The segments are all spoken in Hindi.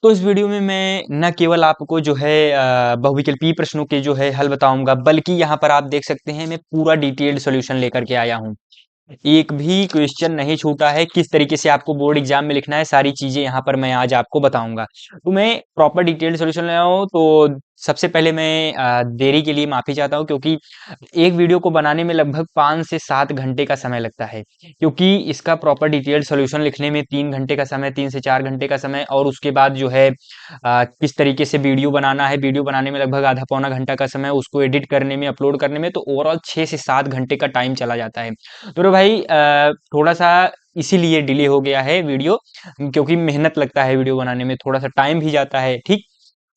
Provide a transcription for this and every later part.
तो इस वीडियो में मैं न केवल आपको जो है बहुविकल्पीय प्रश्नों के जो है हल बताऊंगा, बल्कि यहाँ पर आप देख सकते हैं मैं पूरा डिटेल्ड सॉल्यूशन लेकर के आया हूँ। एक भी क्वेश्चन नहीं छूटा है। किस तरीके से आपको बोर्ड एग्जाम में लिखना है, सारी चीजें यहाँ पर मैं आज आपको बताऊंगा। तो मैं प्रॉपर डिटेल्ड सॉल्यूशन ले आया हूँ। तो सबसे पहले मैं देरी के लिए माफी चाहता हूँ, क्योंकि एक वीडियो को बनाने में लगभग 5 से 7 घंटे का समय लगता है, क्योंकि इसका प्रॉपर डिटेल्ड सॉल्यूशन लिखने में 3 घंटे का समय, 3 से 4 घंटे का समय, और उसके बाद जो है किस तरीके से वीडियो बनाना है, वीडियो बनाने में लगभग आधा पौना घंटा का समय, उसको एडिट करने में, अपलोड करने में, तो ओवरऑल 6 से 7 घंटे का टाइम चला जाता है। तो भाई थोड़ा सा इसीलिए डिले हो गया है वीडियो, क्योंकि मेहनत लगता है वीडियो बनाने में, थोड़ा सा टाइम भी जाता है। ठीक,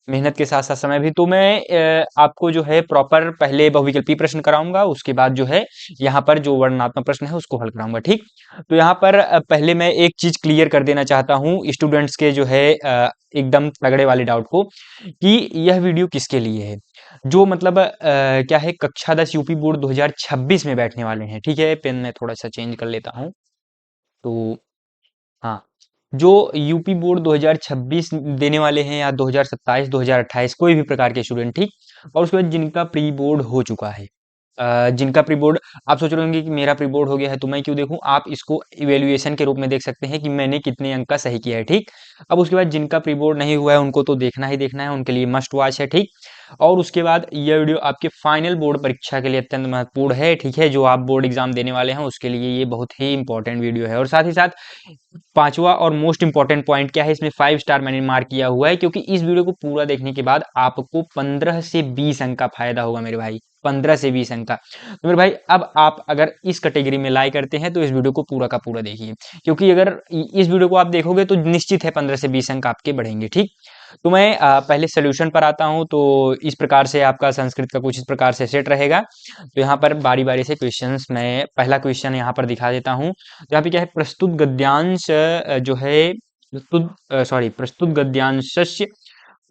मेहनत के साथ साथ समय भी। तो मैं आपको जो है प्रॉपर पहले बहुविकल्पी प्रश्न कराऊंगा, उसके बाद जो है यहाँ पर जो वर्णनात्मक प्रश्न है उसको हल कराऊंगा। ठीक, तो यहाँ पर पहले मैं एक चीज क्लियर कर देना चाहता हूँ स्टूडेंट्स के जो है एकदम तगड़े वाले डाउट को, कि यह वीडियो किसके लिए है। जो मतलब क्या है, कक्षा 10 यूपी बोर्ड 2026 में बैठने वाले हैं। ठीक है, पेन मैं थोड़ा सा चेंज कर लेता हूँ। तो हाँ, जो यूपी बोर्ड 2026 देने वाले हैं, या 2027 2028, कोई भी प्रकार के स्टूडेंट, ठीक, और उसके बाद जिनका प्री बोर्ड हो चुका है, जिनका प्री बोर्ड, आप सोच रहे होंगे कि मेरा प्री बोर्ड हो गया है तो मैं क्यों देखूं। आप इसको इवेल्युएशन के रूप में देख सकते हैं कि मैंने कितने अंक का सही किया है। ठीक, अब उसके बाद जिनका प्री बोर्ड नहीं हुआ है उनको तो देखना ही देखना है, उनके लिए मस्ट वॉच है। ठीक, और उसके बाद यह वीडियो आपके फाइनल बोर्ड परीक्षा के लिए अत्यंत महत्वपूर्ण है। ठीक है, जो आप बोर्ड एग्जाम देने वाले हैं उसके लिए ये बहुत ही इंपॉर्टेंट वीडियो है। और साथ ही साथ पांचवा और मोस्ट इंपॉर्टेंट पॉइंट क्या है, इसमें 5 स्टार मैंने मार्क किया हुआ है, क्योंकि इस वीडियो को पूरा देखने के बाद आपको 15 से 20 अंक का फायदा होगा मेरे भाई, 15 से 20 अंक का। तो मेरे भाई, अब आप अगर इस कैटेगरी में लाई करते हैं तो इस वीडियो को पूरा का पूरा देखिए, क्योंकि अगर इस वीडियो को आप देखोगे तो निश्चित है 15 से 20 अंक आपके बढ़ेंगे। ठीक, तो मैं पहले सोल्यूशन पर आता हूं। तो इस प्रकार से आपका संस्कृत का कुछ इस प्रकार से सेट रहेगा। तो यहाँ पर बारी बारी से क्वेश्चंस, मैं पहला क्वेश्चन यहाँ पर दिखा देता हूँ। तो यहाँ पे क्या है, प्रस्तुत गद्यांश जो है, प्रस्तुत गद्यांशस्य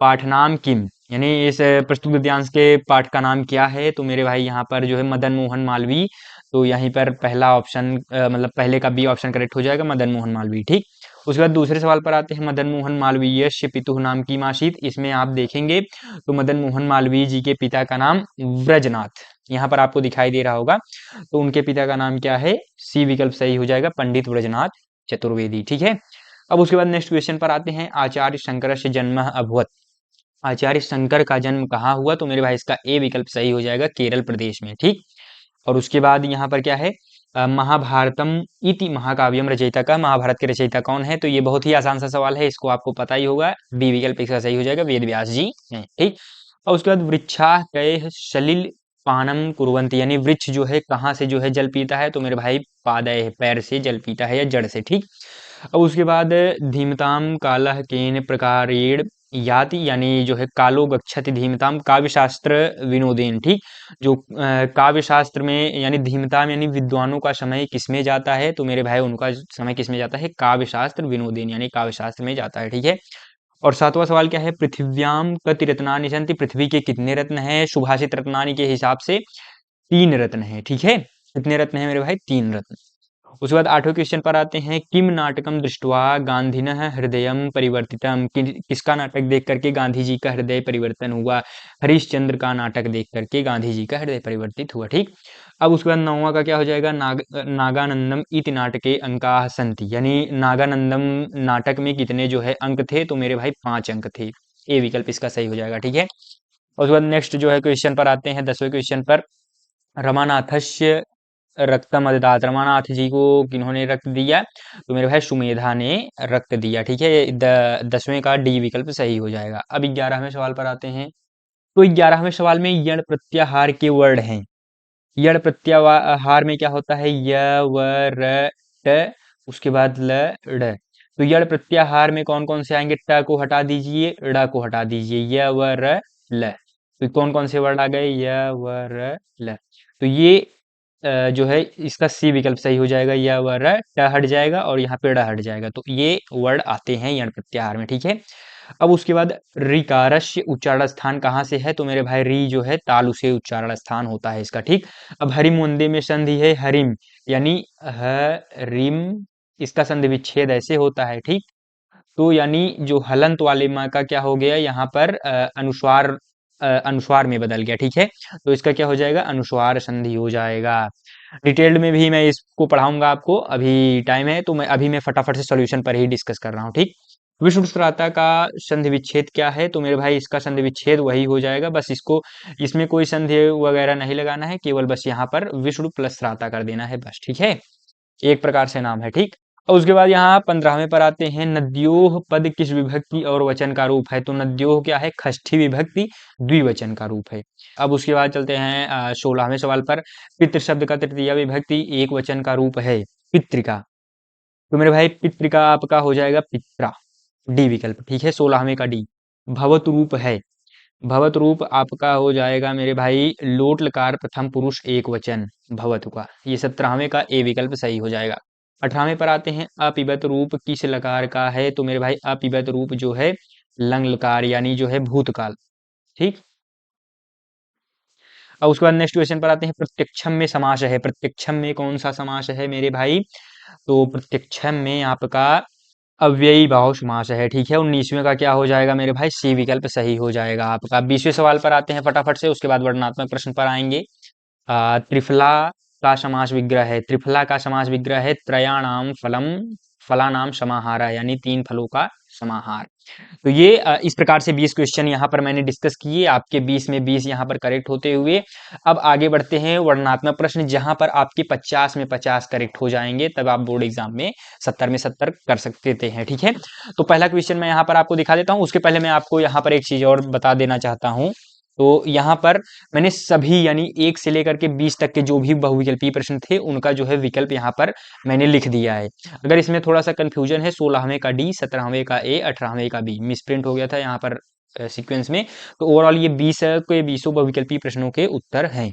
पाठनाम किम, यानी इस प्रस्तुत गद्यांश के पाठ का नाम क्या है। तो मेरे भाई यहाँ पर जो है मदन मोहन मालवीय। तो यहीं पर पहला ऑप्शन मतलब पहले का बी ऑप्शन करेक्ट हो जाएगा, मदन मोहन मालवीय। ठीक, उसके बाद दूसरे सवाल पर आते हैं, मदन मोहन मालवीय पितुः नाम की माशित। इसमें आप देखेंगे तो मदन मोहन मालवीय जी के पिता का नाम व्रजनाथ, यहाँ पर आपको दिखाई दे रहा होगा। तो उनके पिता का नाम क्या है, सी विकल्प सही हो जाएगा, पंडित व्रजनाथ चतुर्वेदी। ठीक है, अब उसके बाद नेक्स्ट क्वेश्चन पर आते हैं, आचार्य शंकर से जन्म अभवत। आचार्य शंकर का जन्म कहाँ हुआ। तो मेरे भाई इसका ए विकल्प सही हो जाएगा, केरल प्रदेश में। ठीक, और उसके बाद यहाँ पर क्या है, महाभारतम इति महाकाव्यम रचयिता का, महाभारत के रचयिता कौन है। तो ये बहुत ही आसान सा सवाल है, इसको आपको पता ही होगा, बी विकल्प इसका सही हो जाएगा, वेद व्यास जी हैं। ठीक, और उसके बाद वृक्षा कय सलिल पानम कुर्वन्ति, यानी वृक्ष जो है कहाँ से जो है जल पीता है। तो मेरे भाई पादय, पैर से जल पीता है, या जड़ से। ठीक, अब उसके बाद धीमताम कालः केन प्रकारेण याति, यानी जो है कालो गच्छति धीमताम काव्य शास्त्र विनोदेन। ठीक, जो काव्य शास्त्र में यानी धीमताम यानी विद्वानों का समय किसमें जाता है। तो मेरे भाई उनका समय किसमें जाता है, काव्य शास्त्र विनोदेन, यानी काव्य शास्त्र में जाता है। ठीक है, और सातवां सवाल क्या है, पृथिव्याम कति रत्नानि सन्ति, पृथ्वी के कितने रत्न हैं। सुभाषित रत्नानि के हिसाब से 3 रत्न हैं। ठीक है, कितने रत्न हैं मेरे भाई, 3 रत्न। उसके बाद आठवें क्वेश्चन पर आते हैं, किम नाटकम दृष्ट्वा गांधीनः हृदयम परिवर्तितम, किसका नाटक देख करके गांधी जी का हृदय परिवर्तन हुआ। हरिश्चंद्र का नाटक देख करके गांधी जी का हृदय परिवर्तित हुआ। ठीक, अब उसके बाद नौवां का क्या हो जाएगा, नागानंदम इति नाटके अंका संति, यानी नागानंदम नाटक में कितने जो है अंक थे। तो मेरे भाई 5 अंक थे, ए विकल्प इसका सही हो जाएगा। ठीक है, और उसके बाद नेक्स्ट जो है क्वेश्चन पर आते हैं, 10वें क्वेश्चन पर, रमानाथस्य रक्तम अददात, रमानाथ जी को किन्होंने रक्त दिया। तो मेरे भाई सुमेधा ने रक्त दिया। ठीक है, 10वें का डी विकल्प सही हो जाएगा। अब 11वें सवाल पर आते हैं। तो 11वें सवाल में यण प्रत्याहार के वर्ड हैं। यण प्रत्याहार में क्या होता है, य व र ट, उसके बाद ल ड़। तो यण प्रत्याहार में कौन कौन से आएंगे, ट को हटा दीजिए, ड़ को हटा दीजिए, य व र ल। तो कौन कौन से वर्ड आ गए, य व र ल। तो ये जो है इसका सी विकल्प सही हो जाएगा, यह व र, ट हट जाएगा और यहाँ पे ड़ हट जाएगा। तो ये वर्ड आते हैं यण प्रत्याहार में। ठीक है, अब उसके बाद ऋकारस्य उच्चारण स्थान कहाँ से है। तो मेरे भाई री जो है तालु से उच्चारण स्थान होता है इसका। ठीक, अब हरिम वंदे में संधि है हरिम, यानी ह रिम, इसका संधि विच्छेद ऐसे होता है। ठीक, तो यानी जो हलंत वाले म का क्या हो गया यहाँ पर अनुस्वार अनुस्वार में बदल गया, ठीक है। तो इसका क्या हो जाएगा, अनुस्वार संधि हो जाएगा। डिटेल्ड में भी मैं इसको पढ़ाऊंगा आपको, अभी टाइम है तो मैं फटाफट से सॉल्यूशन पर ही डिस्कस कर रहा हूँ, ठीक। विषुवृत्ताकार का संधि विच्छेद क्या है, तो मेरे भाई इसका संधि विच्छेद वही हो जाएगा, बस इसको इसमें कोई संधि वगैरह नहीं लगाना है, केवल बस यहाँ पर विषुव प्लस त्राता कर देना है बस, ठीक है। एक प्रकार से नाम है, ठीक। और उसके बाद यहाँ 15वें पर आते हैं, नद्योह पद किस विभक्ति और वचन का रूप है, तो नद्योह क्या है, षष्ठी विभक्ति द्विवचन का रूप है। अब उसके बाद चलते हैं 16वें सवाल पर, पितृ शब्द का तृतीय विभक्ति एक वचन का रूप है, पितृका। तो मेरे भाई पितृका आपका हो जाएगा पित्रा, डी विकल्प, ठीक है, 16वें का डी। भवत रूप है, भवत रूप आपका हो जाएगा मेरे भाई लोट लकार प्रथम पुरुष एक वचन भवतु का, ये 17वें का ए विकल्प सही हो जाएगा। 18वें पर आते हैं, अपिबत रूप किस लकार का है, तो मेरे भाई अपिबत रूप जो है लंग लकार यानी जो है भूतकाल, ठीक। और उसके बाद नेक्स्ट क्वेश्चन पर आते हैं, प्रत्यक्षम में समास है, प्रत्यक्षम में कौन सा समास है मेरे भाई, तो प्रत्यक्षम में आपका अव्ययी भाव समास है, ठीक है। 19वें का क्या हो जाएगा मेरे भाई, सी विकल्प सही हो जाएगा आपका। 20वें सवाल पर आते हैं फटाफट से, उसके बाद वर्णनात्मक प्रश्न पर आएंगे। त्रिफला का समास विग्रह है, त्रिफला का समास विग्रह है त्रयाणाम फलम फलानाम समाहार, यानी तीन फलों का समाहार। तो ये इस प्रकार से 20 क्वेश्चन यहाँ पर मैंने डिस्कस किए, आपके 20 में 20 यहाँ पर करेक्ट होते हुए अब आगे बढ़ते हैं वर्णनात्मक प्रश्न, जहां पर आपके 50 में 50 करेक्ट हो जाएंगे, तब आप बोर्ड एग्जाम में 70 में 70 कर सकते हैं, ठीक है। तो पहला क्वेश्चन मैं यहाँ पर आपको दिखा देता हूँ, उसके पहले मैं आपको यहाँ पर एक चीज और बता देना चाहता हूँ। तो यहाँ पर मैंने सभी यानी 1 से लेकर के 20 तक के जो भी बहुविकल्पीय प्रश्न थे उनका जो है विकल्प यहाँ पर मैंने लिख दिया है। अगर इसमें थोड़ा सा कंफ्यूजन है, 16वें का डी, 17वें का ए, 18वें का बी मिसप्रिंट हो गया था यहाँ पर सीक्वेंस में, तो ओवरऑल ये 20 के 20 बहुविकल्पीय प्रश्नों के उत्तर हैं।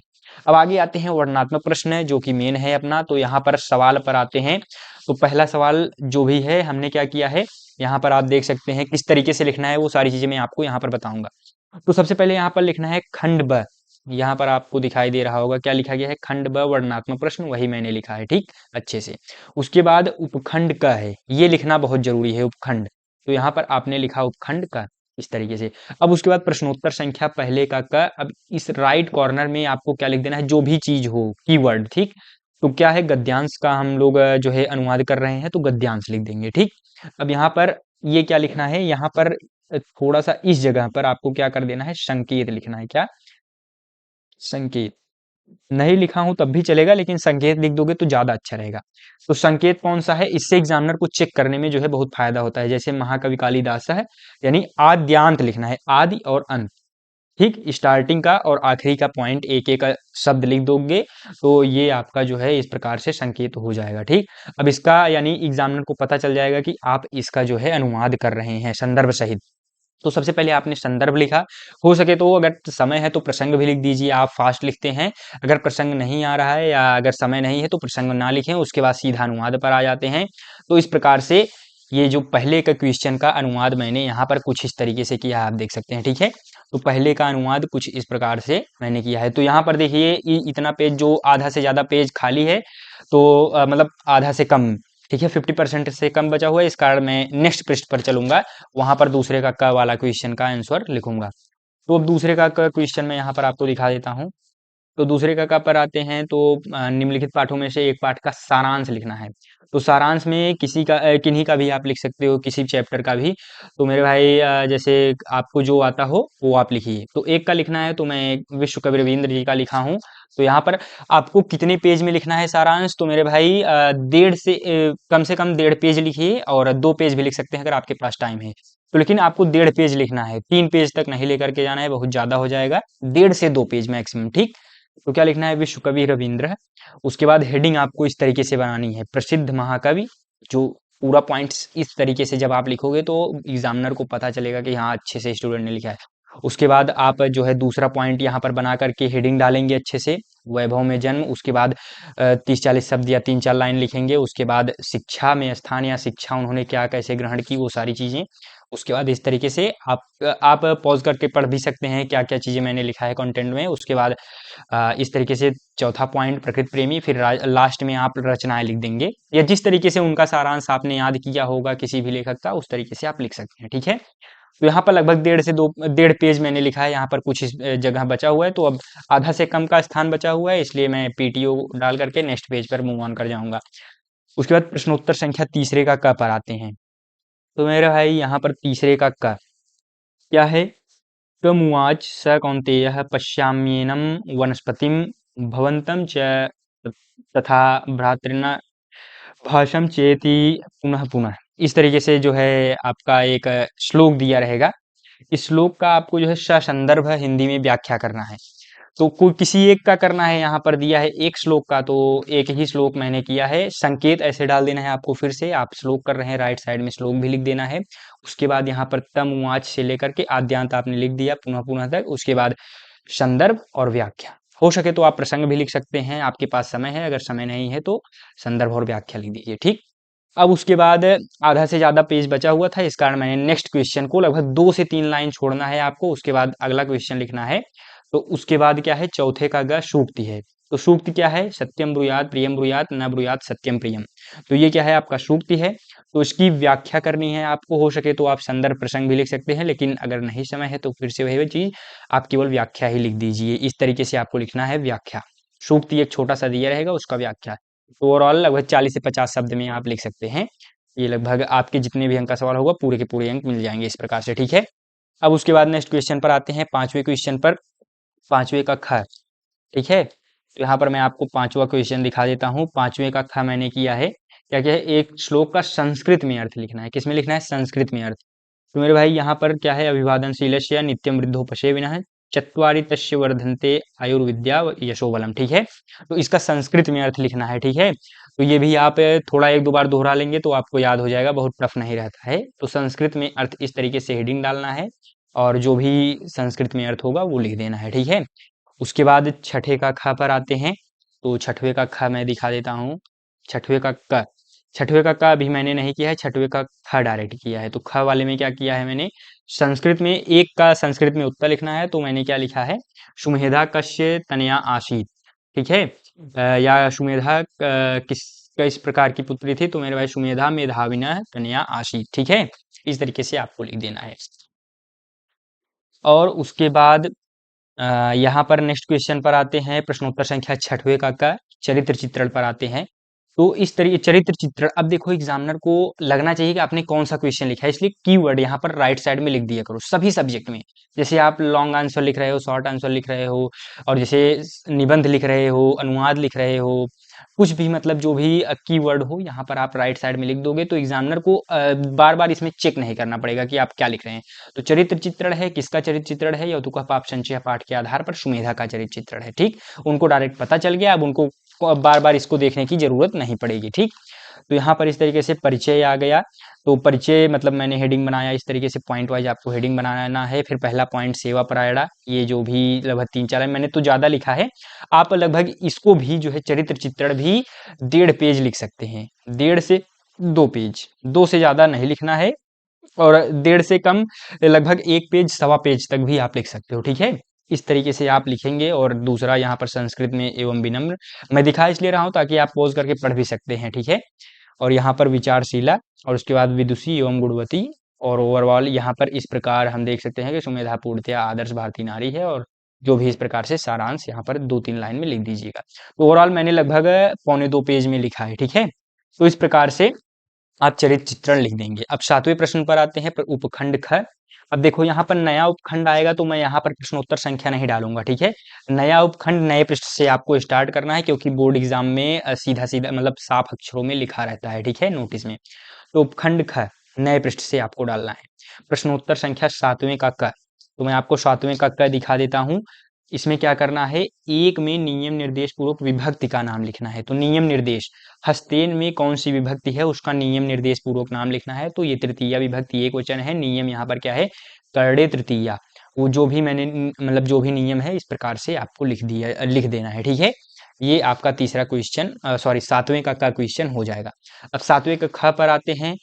अब आगे आते हैं वर्णनात्मक प्रश्न जो कि मेन है अपना, तो यहाँ पर सवाल पर आते हैं। तो पहला सवाल जो भी है हमने क्या किया है, यहाँ पर आप देख सकते हैं किस तरीके से लिखना है, वो सारी चीजें मैं आपको यहाँ पर बताऊंगा। तो सबसे पहले यहाँ पर लिखना है खंड ब, यहाँ पर आपको दिखाई दे रहा होगा क्या लिखा गया है, खंड ब वर्णनात्मक प्रश्न, वही मैंने लिखा है, ठीक, अच्छे से। उसके बाद उपखंड क है, ये लिखना बहुत जरूरी है, उपखंड, तो यहाँ पर आपने लिखा उपखंड क इस तरीके से। अब उसके बाद प्रश्नोत्तर संख्या पहले का क, अब इस राइट कॉर्नर में आपको क्या लिख देना है, जो भी चीज हो कीवर्ड, ठीक। तो क्या है, गद्यांश का हम लोग जो है अनुवाद कर रहे हैं, तो गद्यांश लिख देंगे, ठीक। अब यहाँ पर ये क्या लिखना है, यहाँ पर थोड़ा सा इस जगह पर आपको क्या कर देना है, संकेत लिखना है, क्या, संकेत। नहीं लिखा हूं तब भी चलेगा, लेकिन संकेत लिख दोगे तो ज्यादा अच्छा रहेगा। तो संकेत कौन सा है, इससे एग्जामिनर को चेक करने में जो है बहुत फायदा होता है। जैसे महाकवि कालिदास है, यानी आद्यांत लिखना है, आदि और अंत, ठीक, स्टार्टिंग का और आखिरी का पॉइंट एक एक शब्द लिख दोगे तो ये आपका जो है इस प्रकार से संकेत हो जाएगा, ठीक। अब इसका यानी एग्जामिनर को पता चल जाएगा कि आप इसका जो है अनुवाद कर रहे हैं संदर्भ सहित। तो सबसे पहले आपने संदर्भ लिखा, हो सके तो अगर समय है तो प्रसंग भी लिख दीजिए, आप फास्ट लिखते हैं, अगर प्रसंग नहीं आ रहा है या अगर समय नहीं है तो प्रसंग ना लिखें, उसके बाद सीधा अनुवाद पर आ जाते हैं। तो इस प्रकार से ये जो पहले का क्वेश्चन का अनुवाद मैंने यहाँ पर कुछ इस तरीके से किया है, आप देख सकते हैं, ठीक है। तो पहले का अनुवाद कुछ इस प्रकार से मैंने किया है। तो यहाँ पर देखिए इतना पेज, जो आधा से ज्यादा पेज खाली है, तो मतलब आधा से कम, ठीक है, 50% से कम बचा हुआ है, इस कारण मैं नेक्स्ट पृष्ठ पर चलूंगा, वहां पर दूसरे का क वाला क्वेश्चन का आंसर लिखूंगा। तो अब दूसरे का क्वेश्चन मैं यहाँ पर आपको दिखा देता हूँ। तो दूसरे का पर आते हैं, तो निम्नलिखित पाठों में से एक पाठ का सारांश लिखना है। तो सारांश में किसी का किन्हीं का भी आप लिख सकते हो, किसी चैप्टर का भी। तो मेरे भाई जैसे आपको जो आता हो वो आप लिखिए। तो एक का लिखना है, तो मैं विश्व कवि रविंद्र जी का लिखा हूँ। तो यहाँ पर आपको कितने पेज में लिखना है सारांश, तो मेरे भाई डेढ़ से कम 1.5 पेज लिखिए, और 2 पेज भी लिख सकते हैं अगर आपके पास टाइम है तो, लेकिन आपको 1.5 पेज लिखना है, 3 पेज तक नहीं लेकर के जाना है, बहुत ज्यादा हो जाएगा, 1.5 से 2 पेज मैक्सिमम, ठीक। तो क्या लिखना है, विश्व कवि रविंद्र है। उसके बाद हेडिंग आपको इस तरीके से बनानी है, प्रसिद्ध महाकवि, जो पूरा पॉइंट्स इस तरीके से जब आप लिखोगे तो एग्जामिनर को पता चलेगा कि हाँ अच्छे से स्टूडेंट ने लिखा है। उसके बाद आप जो है दूसरा पॉइंट यहाँ पर बना करके हेडिंग डालेंगे अच्छे से, वैभव में जन्म, उसके बाद 30-40 शब्द या 3-4 लाइन लिखेंगे। उसके बाद शिक्षा में स्थान या शिक्षा उन्होंने क्या कैसे ग्रहण की, वो सारी चीजें। उसके बाद इस तरीके से आप पॉज करके पढ़ भी सकते हैं क्या क्या चीज़ें मैंने लिखा है कंटेंट में। उसके बाद इस तरीके से चौथा पॉइंट प्रकृति प्रेमी, फिर लास्ट में आप रचनाएं लिख देंगे, या जिस तरीके से उनका सारांश आपने याद किया होगा किसी भी लेखक का, उस तरीके से आप लिख सकते हैं। ठीक है, तो यहाँ पर लगभग 1.5 पेज मैंने लिखा है। यहाँ पर कुछ इस जगह बचा हुआ है, तो अब आधा से कम का स्थान बचा हुआ है, इसलिए मैं पीटीओ डाल करके नेक्स्ट पेज पर मूव ऑन कर जाऊंगा। उसके बाद प्रश्नोत्तर संख्या तीसरे का क पर आते हैं। तो मेरे भाई यहाँ पर तीसरे का क क्या है? कमुवाच स कौन्तेयः पश्याम्येनं वनस्पतिं भवन्तं च तथा भ्रातृन् भाषम चेति पुनः पुनः। इस तरीके से जो है आपका एक श्लोक दिया रहेगा। इस श्लोक का आपको जो है ससंदर्भ हिंदी में व्याख्या करना है। तो कोई किसी एक का करना है, यहाँ पर दिया है एक श्लोक का, तो एक ही श्लोक मैंने किया है। संकेत ऐसे डाल देना है आपको, फिर से आप श्लोक कर रहे हैं राइट साइड में श्लोक भी लिख देना है। उसके बाद यहाँ पर तम उवाच से लेकर के आद्यांत आपने लिख दिया पुनः पुनः तक। उसके बाद संदर्भ और व्याख्या, हो सके तो आप प्रसंग भी लिख सकते हैं, आपके पास समय है, अगर समय नहीं है तो संदर्भ और व्याख्या लिख दीजिए। ठीक, अब उसके बाद आधा से ज़्यादा पेज बचा हुआ था, इस कारण मैंने नेक्स्ट क्वेश्चन को लगभग 2 से 3 लाइन छोड़ना है आपको, उसके बाद अगला क्वेश्चन लिखना है। तो उसके बाद क्या है, चौथे का ग सूक्ति है। तो सूक्ति क्या है? सत्यम ब्रूयात प्रियम ब्रूयात न ब्रूयात सत्यम प्रियम। तो ये क्या है? आपका सूक्ति है। तो इसकी व्याख्या करनी है आपको, हो सके तो आप संदर्भ प्रसंग भी लिख सकते हैं, लेकिन अगर नहीं समय है तो फिर से वही चीज आप केवल व्याख्या ही लिख दीजिए। इस तरीके से आपको लिखना है व्याख्या। सूक्ति एक छोटा सा दिया रहेगा, उसका व्याख्या। तो ओवरऑल लगभग 40 से 50 शब्द में आप लिख सकते हैं। ये लगभग आपके जितने भी अंक का सवाल होगा पूरे के पूरे अंक मिल जाएंगे इस प्रकार से। ठीक है, अब उसके बाद नेक्स्ट क्वेश्चन पर आते हैं, पांचवें क्वेश्चन पर, पांचवें का ख। ठीक है, तो यहाँ पर मैं आपको पांचवा क्वेश्चन दिखा देता हूँ। पांचवें का ख मैंने किया है, क्या क्या है, एक श्लोक का संस्कृत में अर्थ लिखना है। किसमें लिखना है? संस्कृत में अर्थ। तो मेरे भाई यहाँ पर क्या है, अभिवादनशीलस्य नित्यम वृद्धोपशे विनः चत्वारि तस्य वर्धन्ते आयुर्विद्या व यशो बलम। ठीक है, तो इसका संस्कृत में अर्थ लिखना है। ठीक है, तो ये भी आप थोड़ा एक दो बार दोहरा लेंगे तो आपको याद हो जाएगा, बहुत टफ नहीं रहता है। तो संस्कृत में अर्थ इस तरीके से हेडिंग डालना है, और जो भी संस्कृत में अर्थ होगा वो लिख देना है। ठीक है, उसके बाद छठे का ख पर आते हैं। तो छठवें का ख मैं दिखा देता हूँ। छठवें का क, छठवें का अभी मैंने नहीं किया है, छठवें का ख डायरेक्ट किया है। तो ख वाले में क्या किया है मैंने, संस्कृत में एक का संस्कृत में उत्तर लिखना है। तो मैंने क्या लिखा है, सुमेधा कस्य तनया आसीत। ठीक है, या सुमेधा किस प्रकार की पुत्री थी? तो मेरे भाई सुमेधा मेधाविना तनया आसीत। ठीक है, इस तरीके से आपको लिख देना है। और उसके बाद यहाँ पर नेक्स्ट क्वेश्चन पर आते हैं, प्रश्नोत्तर संख्या छठवें का चरित्र चित्रण पर आते हैं। तो इस तरीके चरित्र चित्रण, अब देखो एग्जामिनर को लगना चाहिए कि आपने कौन सा क्वेश्चन लिखा है, इसलिए कीवर्ड यहाँ पर राइट साइड में लिख दिया करो सभी सब्जेक्ट में। जैसे आप लॉन्ग आंसर लिख रहे हो, शॉर्ट आंसर लिख रहे हो, और जैसे निबंध लिख रहे हो, अनुवाद लिख रहे हो, कुछ भी मतलब जो भी कीवर्ड हो यहाँ पर आप राइट साइड में लिख दोगे, तो एग्जामिनर को बार बार इसमें चेक नहीं करना पड़ेगा कि आप क्या लिख रहे हैं। तो चरित्र चित्रण है, किसका चरित्र चित्रण है? यौतुका पाप संचय पाठ के आधार पर सुमेधा का चरित्र चित्रण है। ठीक, उनको डायरेक्ट पता चल गया, अब उनको बार बार इसको देखने की जरूरत नहीं पड़ेगी। ठीक, तो यहाँ पर इस तरीके से परिचय आ गया। तो परिचय मतलब मैंने हेडिंग बनाया, इस तरीके से पॉइंट वाइज आपको हेडिंग बनाना है। फिर पहला पॉइंट सेवा परायणा, ये जो भी लगभग 3-4 मैंने तो ज्यादा लिखा है, आप लगभग इसको भी जो है चरित्र चित्रण भी 1.5 पेज लिख सकते हैं, 1.5 से 2 पेज, 2 से ज्यादा नहीं लिखना है, और 1.5 से कम लगभग 1 पेज सवा पेज तक भी आप लिख सकते हो। ठीक है, इस तरीके से आप लिखेंगे। और दूसरा यहाँ पर संस्कृत में एवं विनम्र मैं दिखा इसलिए रहा हूँ ताकि आप पॉज करके पढ़ भी सकते हैं। ठीक है, और यहाँ पर विचारशीला, और उसके बाद विदुषी एवं गुणवती, और ओवरऑल यहाँ पर इस प्रकार हम देख सकते हैं कि सुमेधा पूर्णतया आदर्श भारतीय नारी है, और जो भी इस प्रकार से सारांश यहाँ पर 2-3 लाइन में लिख दीजिएगा। तो ओवरऑल मैंने लगभग 1.25 पेज में लिखा है। ठीक है, तो इस प्रकार से आप चरित्र चित्रण लिख देंगे। अब 7वें प्रश्न पर आते हैं, उपखंड ख। अब देखो यहाँ पर नया उपखंड आएगा, तो मैं यहाँ पर प्रश्नोत्तर संख्या नहीं डालूंगा। ठीक है, नया उपखंड नए पृष्ठ से आपको स्टार्ट करना है, क्योंकि बोर्ड एग्जाम में सीधा सीधा मतलब साफ अक्षरों में लिखा रहता है। ठीक है, नोटिस में। तो उपखंड ख नए पृष्ठ से आपको डालना है। प्रश्नोत्तर संख्या 7वें का क, तो मैं आपको 7वें का क दिखा देता हूँ। इसमें क्या करना है, एक में नियम निर्देश पूर्वक विभक्ति का नाम लिखना है। तो नियम निर्देश, हस्तेन में कौन सी विभक्ति है उसका नियम निर्देश पूर्वक नाम लिखना है। तो ये तृतीया विभक्ति एक वचन है, नियम यहाँ पर क्या है, करड़े तृतीया। वो जो भी मैंने मतलब जो भी नियम है इस प्रकार से आपको लिख देना है। ठीक है, ये आपका तीसरा क्वेश्चन, सॉरी 7वें का क्वेश्चन हो जाएगा। अब 7वें का ख पर आते हैं।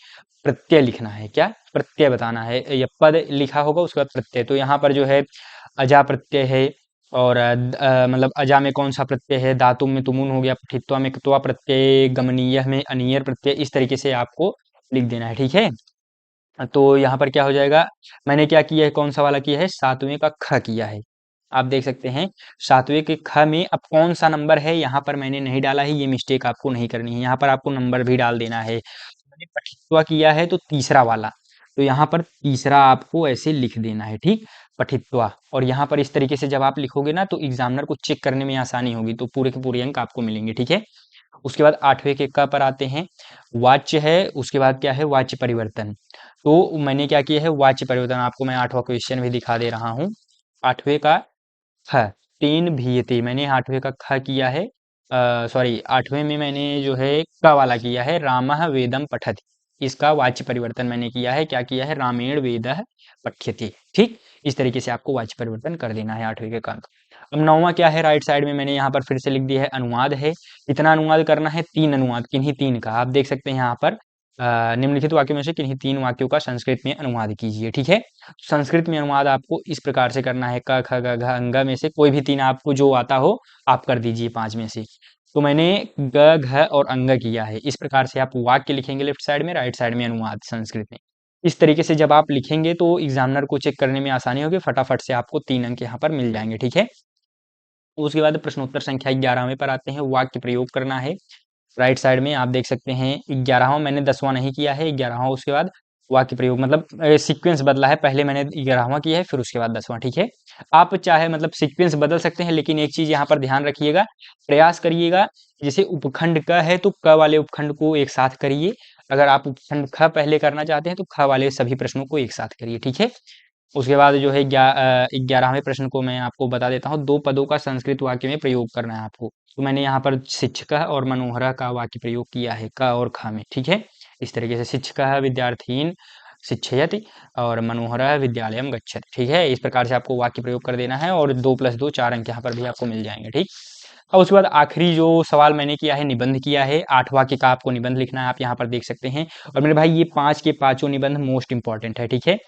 प्रत्यय लिखना है। क्या? प्रत्यय बताना है, या पद लिखा होगा उसके बाद प्रत्यय। तो यहाँ पर जो है अजा प्रत्यय है, और मतलब अजा में कौन सा प्रत्यय है, धातु में तुमुन हो गया, पठित्वा में क्त्वा प्रत्यय, गमनीय में अनियर प्रत्यय, इस तरीके से आपको लिख देना है। ठीक है, तो यहाँ पर क्या हो जाएगा, मैंने क्या किया है, कौन सा वाला किया है, सातवें का ख किया है। आप देख सकते हैं सातवें के ख में अब कौन सा नंबर है यहाँ पर मैंने नहीं डाला है, ये मिस्टेक आपको नहीं करनी है, यहाँ पर आपको नंबर भी डाल देना है। मैंने पठित्वा किया है तो तीसरा वाला, तो यहाँ पर तीसरा आपको ऐसे लिख देना है। ठीक, पठित्वा। और यहाँ पर इस तरीके से जब आप लिखोगे ना तो एग्जामिनर को चेक करने में आसानी होगी, तो पूरे के पूरे अंक आपको मिलेंगे। ठीक है, उसके बाद आठवें के क पर आते हैं, वाच्य है, उसके बाद क्या है, वाच्य परिवर्तन। तो मैंने क्या किया है, वाच्य परिवर्तन, आपको मैं आठवां क्वेश्चन भी दिखा दे रहा हूँ। आठवें का ख, तेन भीयते, मैंने आठवें का ख किया है, सॉरी आठवें में मैंने जो है क वाला किया है, रामः वेदम पठति, इसका वाच्य परिवर्तन मैंने किया है, क्या किया है, रामेण वेदः पठ्यते। ठीक, इस तरीके से आपको वाच्य परिवर्तन कर देना है आठवें के अंक। अब नौवां क्या है, राइट साइड में मैंने यहाँ पर फिर से लिख दिया है, अनुवाद है। कितना अनुवाद करना है, 3 अनुवाद, किन्हीं 3 का। आप देख सकते हैं यहाँ पर निम्नलिखित वाक्यों में से किन्हीं 3 वाक्यों का संस्कृत में अनुवाद कीजिए। ठीक है, संस्कृत में अनुवाद आपको इस प्रकार से करना है, क ख ग घ अंग में से कोई भी 3 आपको जो आता हो आप कर दीजिए 5 में से। तो मैंने ग घ और अंग किया है, इस प्रकार से आप वाक्य लिखेंगे लेफ्ट साइड में, राइट साइड में अनुवाद संस्कृत में। इस तरीके से जब आप लिखेंगे तो एग्जामिनर को चेक करने में आसानी होगी, फटाफट से आपको 3 अंक यहाँ पर मिल जाएंगे। ठीक है, उसके बाद प्रश्नोत्तर संख्या 11वें पर आते हैं, वाक्य प्रयोग करना है। राइट साइड में आप देख सकते हैं 11वां, मैंने 10वां नहीं किया है, 11वां उसके बाद वाक्य प्रयोग, मतलब सीक्वेंस बदला है, पहले मैंने 11वां किया है फिर उसके बाद 10वां। ठीक है, आप चाहे मतलब सीक्वेंस बदल सकते हैं, लेकिन एक चीज यहाँ पर ध्यान रखिएगा, प्रयास करिएगा, जैसे उपखंड क है तो क वाले उपखंड को एक साथ करिए, अगर आप उपखंड ख पहले करना चाहते हैं तो ख वाले सभी प्रश्नों को एक साथ करिए। ठीक है, उसके बाद जो है 11वें प्रश्न को मैं आपको बता देता हूँ, 2 पदों का संस्कृत वाक्य में प्रयोग करना है आपको। तो मैंने यहाँ पर शिक्षकः और मनोहरः का वाक्य प्रयोग किया है, क और ख में। ठीक है, इस तरीके से शिक्षकः विद्यार्थीन शिक्षयति और मनोहरः विद्यालयम गच्छति। ठीक है, इस प्रकार से आपको वाक्य प्रयोग कर देना है, और 2 + 2 4 अंक यहाँ पर भी आपको मिल जाएंगे। ठीक, और उसके बाद आखिरी जो सवाल मैंने किया है, निबंध किया है, 8 वाक्य का आपको निबंध लिखना है, आप यहाँ पर देख सकते हैं। और मेरे भाई ये 5 के पाँचों निबंध मोस्ट इंपॉर्टेंट है। ठीक है,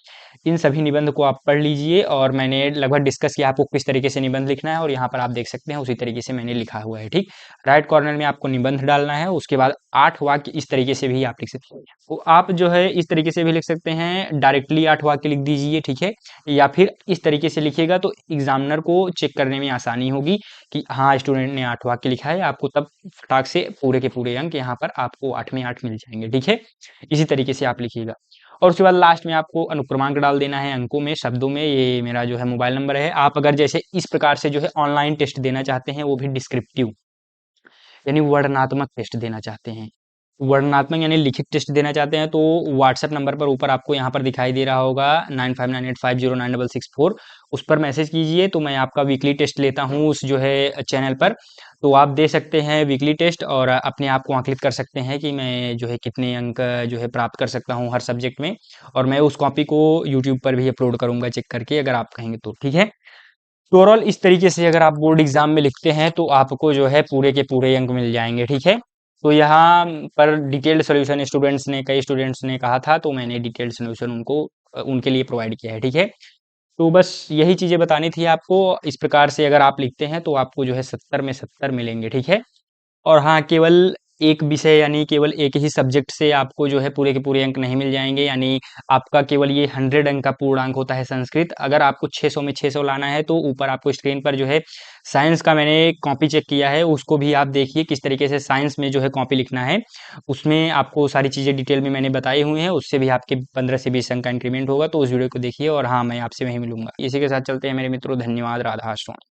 इन सभी निबंध को आप पढ़ लीजिए, और मैंने लगभग डिस्कस किया आपको किस तरीके से निबंध लिखना है, और यहाँ पर आप देख सकते हैं उसी तरीके से मैंने लिखा हुआ है। ठीक, राइट कॉर्नर में आपको निबंध डालना है, उसके बाद 8 वाक्य इस तरीके से भी आप लिख सकते हैं। तो आप जो है इस तरीके से भी लिख सकते हैं, डायरेक्टली 8 वाक्य लिख दीजिए। ठीक है, या फिर इस तरीके से लिखिएगा तो एग्जामिनर को चेक करने में आसानी होगी कि हाँ स्टूडेंट ने 8 वाक्य लिखा है, आपको तब फटाक से पूरे के पूरे अंक यहाँ पर आपको 8 में 8 मिल जाएंगे। ठीक है, इसी तरीके से आप लिखिएगा, और उसके बाद लास्ट में आपको अनुक्रमांक डाल देना है अंकों में, शब्दों में। ये मेरा जो है मोबाइल नंबर है, आप अगर जैसे इस प्रकार से जो है ऑनलाइन टेस्ट देना चाहते हैं, वो भी डिस्क्रिप्टिव यानी वर्णनात्मक टेस्ट देना चाहते हैं, वर्णनात्मक यानी लिखित टेस्ट देना चाहते हैं, तो व्हाट्सएप नंबर पर ऊपर आपको यहाँ पर दिखाई दे रहा होगा 9598509664, उस पर मैसेज कीजिए, तो मैं आपका वीकली टेस्ट लेता हूँ उस जो है चैनल पर। तो आप दे सकते हैं वीकली टेस्ट, और अपने आप को आंकलित कर सकते हैं कि मैं जो है कितने अंक जो है प्राप्त कर सकता हूँ हर सब्जेक्ट में, और मैं उस कॉपी को यूट्यूब पर भी अपलोड करूँगा चेक करके, अगर आप कहेंगे तो। ठीक है, तो ओवरऑल इस तरीके से अगर आप बोर्ड एग्जाम में लिखते हैं तो आपको जो है पूरे के पूरे अंक मिल जाएंगे। ठीक है, तो यहाँ पर डिटेल्ड सॉल्यूशन स्टूडेंट्स ने, कई स्टूडेंट्स ने कहा था, तो मैंने डिटेल्ड सॉल्यूशन उनको उनके लिए प्रोवाइड किया है। ठीक है, तो बस यही चीज़ें बतानी थी आपको, इस प्रकार से अगर आप लिखते हैं तो आपको जो है 70 में 70 मिलेंगे। ठीक है, और हाँ, केवल एक विषय यानी केवल एक ही सब्जेक्ट से आपको जो है पूरे के पूरे अंक नहीं मिल जाएंगे, यानी आपका केवल ये 100 अंक का पूर्णांक होता है संस्कृत। अगर आपको 600 में 600 लाना है तो ऊपर आपको स्क्रीन पर जो है साइंस का मैंने कॉपी चेक किया है, उसको भी आप देखिए किस तरीके से साइंस में जो है कॉपी लिखना है, उसमें आपको सारी चीज़ें डिटेल में मैंने बताई हुई हैं, उससे भी आपके 15 से 20 अंक का इंक्रीमेंट होगा। तो उस वीडियो को देखिए, और हाँ, मैं आपसे वहीं मिलूंगा। इसी के साथ चलते हैं मेरे मित्रों, धन्यवाद, राधा अष्टमी।